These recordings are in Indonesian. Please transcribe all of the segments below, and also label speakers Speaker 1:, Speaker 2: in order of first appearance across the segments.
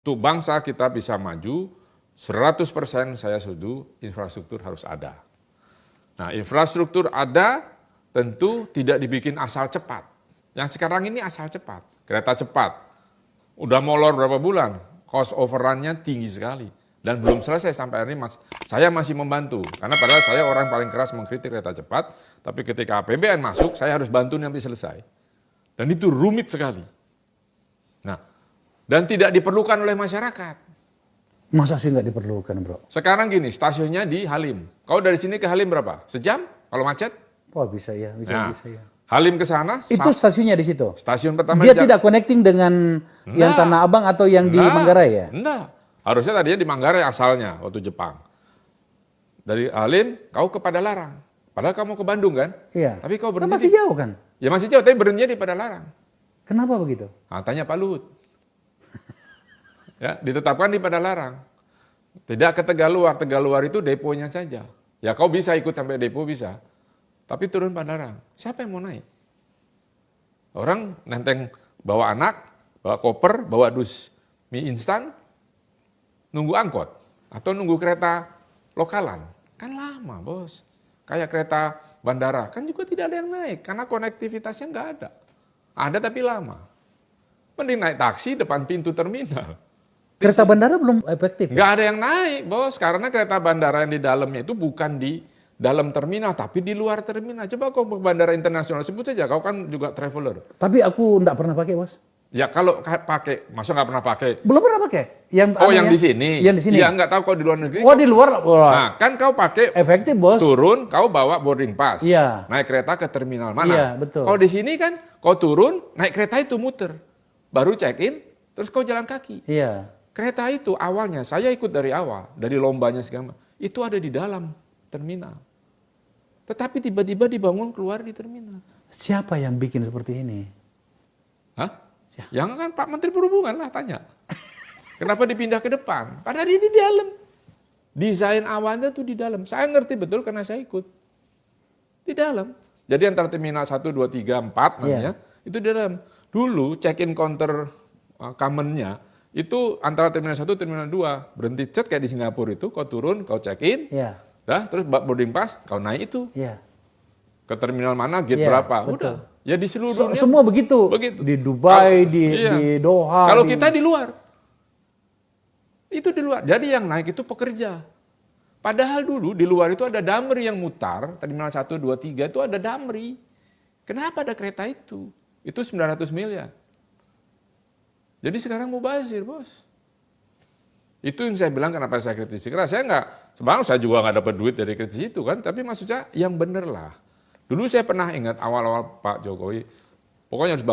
Speaker 1: Untuk bangsa kita bisa maju, 100% saya setuju infrastruktur harus ada. Nah, infrastruktur ada tentu tidak dibikin asal cepat. Yang sekarang ini asal cepat, kereta cepat. Udah molor berapa bulan, cost overrun-nya tinggi sekali. Dan belum selesai sampai hari ini saya masih membantu. Karena padahal saya orang paling keras mengkritik kereta cepat, tapi ketika APBN masuk, saya harus bantu sampai selesai. Dan itu rumit sekali. Nah, dan tidak diperlukan oleh masyarakat.
Speaker 2: Masa sih nggak diperlukan, bro?
Speaker 1: Sekarang gini, stasiunnya di Halim. Kau dari sini ke Halim berapa? Sejam kalau macet?
Speaker 2: Wah, bisa ya, bisa ya.
Speaker 1: Halim ke sana.
Speaker 2: Itu stasiunnya di situ?
Speaker 1: Stasiun pertama.
Speaker 2: Dia tidak connecting dengan yang Tanah Abang atau yang di Manggarai ya?
Speaker 1: Enggak. Harusnya tadinya di Manggarai asalnya waktu Jepang. Dari Halim, kau ke Padalarang. Padahal kamu ke Bandung kan?
Speaker 2: Iya.
Speaker 1: Tapi kau berhenti.
Speaker 2: Masih jauh kan?
Speaker 1: Ya masih jauh, tapi berhentinya di Padalarang.
Speaker 2: Kenapa begitu?
Speaker 1: Nah, tanya Pak Luhut. Ya, ditetapkan di Padalarang. Tidak ke Tegaluar. Tegaluar itu deponya saja. Ya kau bisa ikut sampai depo bisa. Tapi turun Padalarang. Siapa yang mau naik? Orang nenteng bawa anak, bawa koper, bawa dus mie instan, nunggu angkot. Atau nunggu kereta lokalan. Kan lama bos. Kayak kereta bandara. Kan juga tidak ada yang naik. Karena konektivitasnya nggak ada. Ada tapi lama. Mending naik taksi depan pintu terminal.
Speaker 2: Kereta bandara belum efektif?
Speaker 1: Nggak ada yang naik, bos. Karena kereta bandara yang di dalamnya itu bukan di dalam terminal, tapi di luar terminal. Coba kau ke bandara internasional, sebut saja. Kau kan juga traveler.
Speaker 2: Tapi aku nggak pernah pakai, bos.
Speaker 1: Ya kalau pakai, masa nggak pernah pakai?
Speaker 2: Belum pernah pakai.
Speaker 1: Yang di sini?
Speaker 2: Yang di sini?
Speaker 1: Ya nggak tahu kau di luar negeri.
Speaker 2: Oh, di luar?
Speaker 1: Nah, kan kau pakai
Speaker 2: efektif, bos.
Speaker 1: Turun, kau bawa boarding pass.
Speaker 2: Iya.
Speaker 1: Naik kereta ke terminal mana?
Speaker 2: Iya, betul.
Speaker 1: Kalau di sini kan, kau turun, naik kereta itu muter. Baru check-in, terus kau jalan kaki.
Speaker 2: Iya.
Speaker 1: Kereta itu awalnya, saya ikut dari awal, dari lombanya segala, itu ada di dalam terminal. Tetapi tiba-tiba dibangun keluar di terminal.
Speaker 2: Siapa yang bikin seperti ini?
Speaker 1: Hah? Yang kan Pak Menteri Perhubungan lah tanya. Kenapa dipindah ke depan? Padahal ini di dalam. Desain awalnya tuh di dalam. Saya ngerti betul karena saya ikut. Di dalam. Jadi antara terminal 1, 2, 3, 4 namanya, itu di dalam. Dulu check-in counter common-nya, itu antara terminal 1, terminal 2. Berhenti cet kayak di Singapura itu, kau turun, kau check-in, terus boarding pass, kau naik itu. Ke terminal mana, gate berapa,
Speaker 2: betul.
Speaker 1: Udah. Ya di seluruh dunia.
Speaker 2: Semua begitu. Di Dubai, di Doha.
Speaker 1: Kalau kita di luar. Itu di luar. Jadi yang naik itu pekerja. Padahal dulu di luar itu ada Damri yang mutar, terminal 1, 2, 3 itu ada Damri. Kenapa ada kereta itu? Itu 900 miliar. Jadi sekarang mubazir, bos. Itu yang saya bilang kenapa saya kritisi. Karena sebenarnya saya juga nggak dapat duit dari kritis itu kan, tapi maksudnya yang bener lah. Dulu saya pernah ingat awal-awal Pak Jokowi, pokoknya harus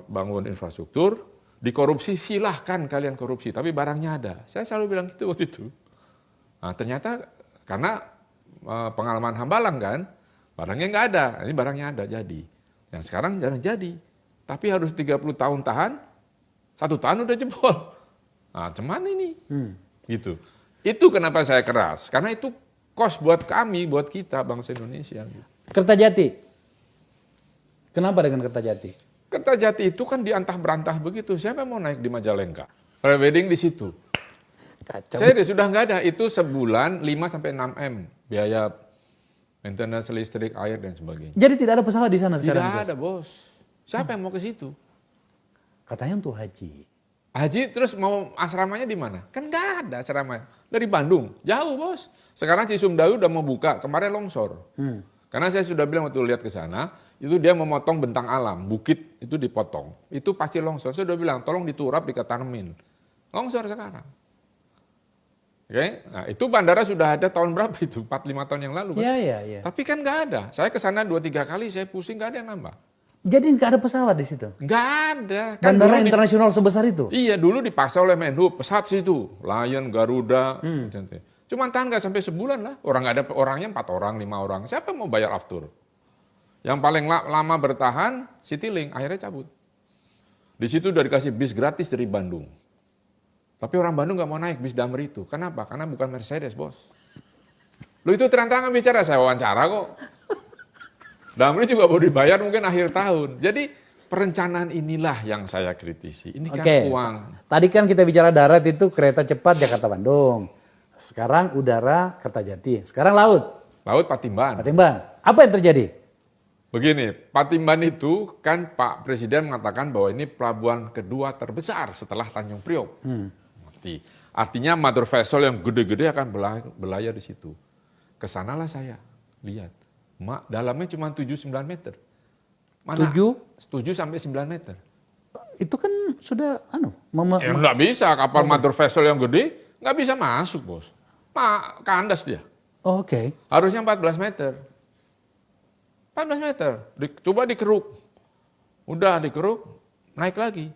Speaker 1: bangun infrastruktur, dikorupsi silahkan kalian korupsi, tapi barangnya ada. Saya selalu bilang gitu waktu itu. Nah ternyata karena pengalaman Hambalang kan, barangnya nggak ada, ini barangnya ada jadi. Yang sekarang jangan jadi, tapi harus 30 tahun tahan, 1 tahun udah jebol. Nah cuman ini, gitu. Itu kenapa saya keras, karena itu kos buat kami, buat kita bangsa Indonesia.
Speaker 2: Kertajati. Kenapa dengan Kertajati?
Speaker 1: Kertajati itu kan diantah berantah begitu. Siapa yang mau naik di Majalengka? Prewedding di situ.
Speaker 2: Kacau.
Speaker 1: Saya sudah nggak ada. Itu sebulan 5-6 M biaya maintenance listrik, air dan sebagainya.
Speaker 2: Jadi tidak ada pesawat di sana sekarang?
Speaker 1: Tidak ada, bos. Siapa yang mau ke situ?
Speaker 2: Katanya untuk haji.
Speaker 1: Haji terus mau asramanya di mana? Kan nggak ada asramanya. Dari Bandung, jauh bos. Sekarang Cisumdawu udah mau buka, kemarin longsor. Karena saya sudah bilang waktu lihat ke sana, itu dia memotong bentang alam, bukit itu dipotong. Itu pasti longsor. Saya sudah bilang, tolong diturap, diketanemin. Longsor sekarang. Oke, nah itu bandara sudah ada tahun berapa itu? 4-5 tahun yang lalu kan?
Speaker 2: Iya.
Speaker 1: Tapi kan nggak ada. Saya ke sana 2-3 kali, saya pusing, nggak ada yang nambah.
Speaker 2: Jadi nggak ada pesawat di situ?
Speaker 1: Nggak ada. Kan
Speaker 2: bandara internasional sebesar itu?
Speaker 1: Iya, dulu dipaksa oleh Menhub, pesawat situ. Lion, Garuda, Cuman tahan nggak sampai sebulan lah. Orang nggak ada orangnya 4 orang, 5 orang. Siapa mau bayar aftur? Yang paling lama bertahan Citylink, akhirnya cabut. Di situ udah dikasih bis gratis dari Bandung. Tapi orang Bandung nggak mau naik bis Damri itu. Kenapa? Karena bukan Mercedes, bos. Lu itu terantangan bicara, saya wawancara kok. Damri juga baru dibayar mungkin akhir tahun. Jadi perencanaan inilah yang saya kritisi. Ini kan
Speaker 2: Oke.
Speaker 1: uang.
Speaker 2: Tadi kan kita bicara darat itu kereta cepat Jakarta-Bandung. Sekarang udara Kertajati. Sekarang laut
Speaker 1: Laut Patimban.
Speaker 2: Palembang. Apa yang terjadi?
Speaker 1: Begini, Patimban itu kan Pak Presiden mengatakan bahwa ini pelabuhan kedua terbesar setelah Tanjung Priok. Artinya mother vessel yang gede-gede akan berlayar di situ. Kesanalah saya lihat. Dalamnya cuma 7-9 meter. 7 sampai 9 meter.
Speaker 2: Itu kan sudah
Speaker 1: Ya nggak bisa, kapal mother vessel yang gede nggak bisa masuk, bos. Kandas dia.
Speaker 2: Oh, oke.
Speaker 1: Harusnya 14 meter. 14 meter. Coba dikeruk. Udah dikeruk, naik lagi.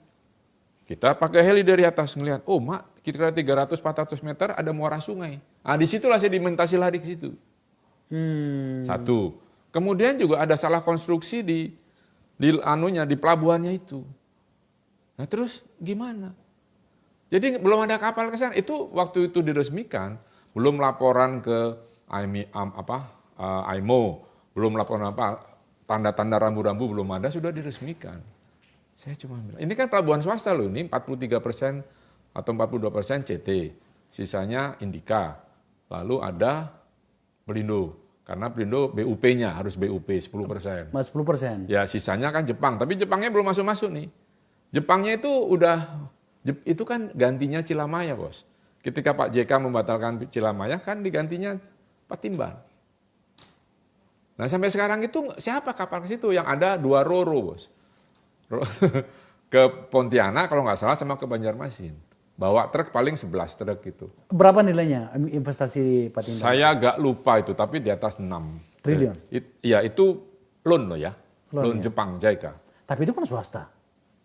Speaker 1: Kita pakai heli dari atas ngelihat, oh kira-kira 300-400 meter ada muara sungai. Nah disitulah sedimentasi lari ke situ. Satu. Kemudian juga ada salah konstruksi di pelabuhannya itu. Nah terus gimana? Jadi belum ada kapal ke sana. Itu waktu itu diresmikan, belum laporan ke IMO, belum laporan tanda-tanda rambu-rambu belum ada, sudah diresmikan. Saya cuma bilang, ini kan pelabuhan swasta loh, ini 43% atau 42% CT, sisanya Indika, lalu ada Pelindo, karena Pelindo BUP-nya harus BUP 10%.
Speaker 2: 10%.
Speaker 1: Ya sisanya kan Jepang, tapi Jepangnya belum masuk-masuk nih. Jepangnya itu kan gantinya Cilamaya, bos. Ketika Pak JK membatalkan Cilamaya, kan digantinya Patimban. Nah sampai sekarang itu siapa kapal ke situ? Yang ada 2 Roro, bos. Ke Pontianak kalau nggak salah sama ke Banjarmasin. Bawa truk paling 11 truk gitu.
Speaker 2: Berapa nilainya investasi Patimban?
Speaker 1: Saya agak lupa itu, tapi di atas 6
Speaker 2: triliun.
Speaker 1: Iya itu loan loh ya. Loan
Speaker 2: ya?
Speaker 1: Jepang, JICA.
Speaker 2: Tapi itu kan swasta.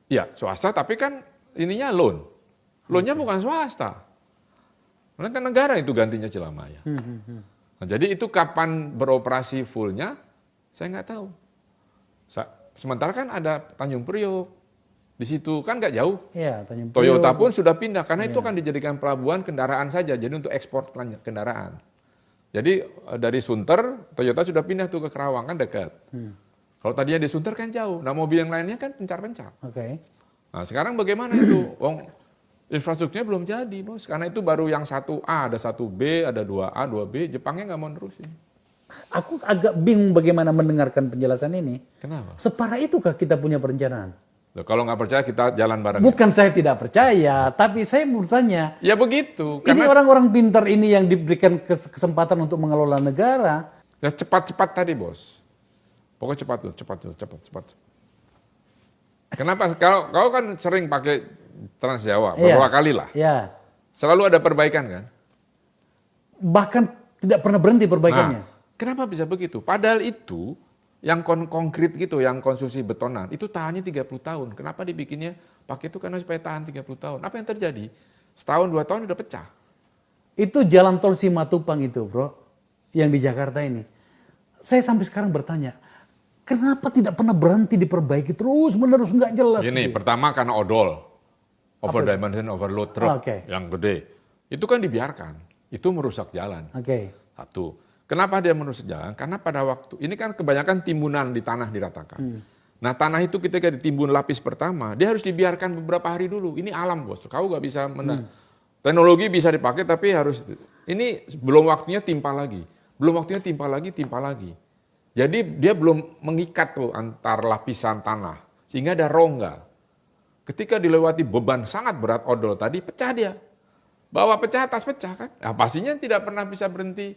Speaker 1: Iya swasta tapi kan ininya loan. Loannya bukan swasta. Karena kan negara itu gantinya Cilamaya. Nah, jadi itu kapan beroperasi fullnya, saya nggak tahu. Sementara kan ada Tanjung Priok, di situ kan nggak jauh.
Speaker 2: Iya, Tanjung Priok.
Speaker 1: Toyota pun sudah pindah, karena itu kan dijadikan pelabuhan kendaraan saja, jadi untuk ekspor kendaraan. Jadi dari Sunter, Toyota sudah pindah tuh ke Kerawang, kan dekat. Kalau tadinya di Sunter kan jauh, nah mobil yang lainnya kan pencar-pencar.
Speaker 2: Oke.
Speaker 1: Nah sekarang bagaimana itu? Infrastrukturnya belum jadi, bos. Karena itu baru yang 1A, ada 1B, ada 2A, 2B. Jepangnya nggak mau nerusin.
Speaker 2: Aku agak bingung bagaimana mendengarkan penjelasan ini.
Speaker 1: Kenapa?
Speaker 2: Separah itukah kita punya perencanaan?
Speaker 1: Loh, kalau nggak percaya kita jalan bareng.
Speaker 2: Bukan saya tidak percaya, tapi saya bertanya.
Speaker 1: Ya begitu.
Speaker 2: Ini orang-orang pintar ini yang diberikan kesempatan untuk mengelola negara.
Speaker 1: Ya cepat-cepat tadi, bos. Pokoknya cepat. Kenapa? Kau kan sering pakai Trans Jawa, beberapa kali lah.
Speaker 2: Iya.
Speaker 1: Selalu ada perbaikan kan?
Speaker 2: Bahkan tidak pernah berhenti perbaikannya.
Speaker 1: Nah, kenapa bisa begitu? Padahal itu yang konkret gitu, yang konstruksi betonan, itu tahannya 30 tahun. Kenapa dibikinnya pakai itu? Karena supaya tahan 30 tahun. Apa yang terjadi? Setahun, 2 tahun udah pecah.
Speaker 2: Itu jalan tol Simatupang itu, bro. Yang di Jakarta ini. Saya sampai sekarang bertanya, kenapa tidak pernah berhenti diperbaiki terus menerus nggak jelas?
Speaker 1: Gini,
Speaker 2: gitu.
Speaker 1: pertama karena odol. Over dimension, overload truk yang gede. Itu kan dibiarkan. Itu merusak jalan. Satu. Kenapa dia merusak jalan? Karena pada waktu, ini kan kebanyakan timbunan di tanah diratakan. Nah tanah itu ketika ditimbun lapis pertama, dia harus dibiarkan beberapa hari dulu. Ini alam, bos. Kau nggak bisa teknologi bisa dipakai, tapi harus, ini belum waktunya timpa lagi. Belum waktunya timpa lagi. Jadi dia belum mengikat tuh antar lapisan tanah. Sehingga ada rongga. Ketika dilewati beban sangat berat odol tadi, pecah dia. Bawa pecah, atas pecah kan. Nah, pastinya tidak pernah bisa berhenti.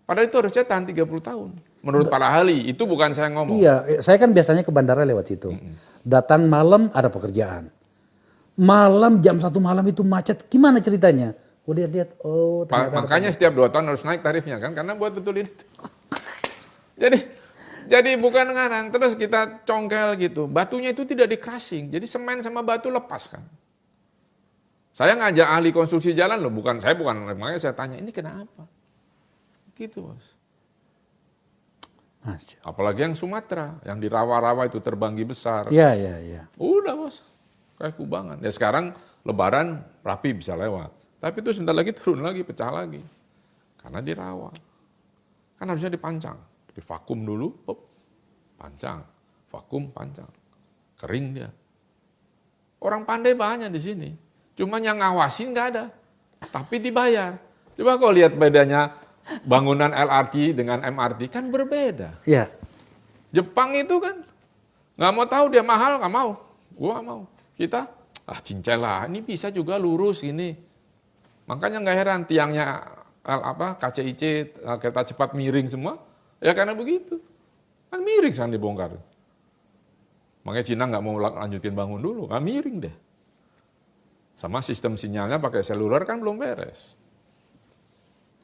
Speaker 1: Padahal itu harusnya tahan 30 tahun. Menurut para ahli, itu bukan saya ngomong.
Speaker 2: Iya, saya kan biasanya ke bandara lewat situ. Datang malam ada pekerjaan. Malam jam 1 malam itu macet, gimana ceritanya? Udah lihat, oh ternyata
Speaker 1: makanya setiap 2 tahun harus naik tarifnya kan, karena buat betulin itu. Jadi bukan ngarang, terus kita congkel gitu. Batunya itu tidak di-crushing, jadi semen sama batu lepas kan. Saya ngajak ahli konstruksi jalan loh, makanya saya tanya, ini kenapa? Gitu, bos. Apalagi yang Sumatera, yang di rawa-rawa itu terbanggi besar.
Speaker 2: Iya.
Speaker 1: Udah, bos. Kayak kubangan. Ya sekarang lebaran rapi bisa lewat. Tapi itu sebentar lagi turun lagi, pecah lagi. Karena di rawa. Kan harusnya dipancang. Divakum dulu, pancang. Vakum, pancang. kering dia. Orang pandai banyak di sini. Cuman yang ngawasin nggak ada. Tapi dibayar. Coba kau lihat bedanya bangunan LRT dengan MRT, kan berbeda.
Speaker 2: Iya.
Speaker 1: Jepang itu kan nggak mau tahu dia mahal, nggak mau. Gua nggak mau. Kita, cincel lah, ini bisa juga lurus ini. Makanya nggak heran tiangnya KCIC, kereta cepat miring semua. Ya karena begitu. Kan miring sekarang dibongkar. Makanya Cina nggak mau lanjutin bangun dulu, nggak miring deh. Sama sistem sinyalnya pakai seluler kan belum beres.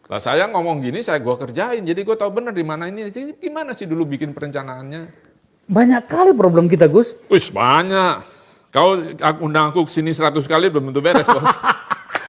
Speaker 1: Lah saya ngomong gini, gua kerjain, jadi gua tahu benar di mana ini. Gimana sih dulu bikin perencanaannya?
Speaker 2: Banyak kali problem kita, Gus.
Speaker 1: Wih, banyak. Kau undang aku kesini 100 kali belum tentu beres, Bos.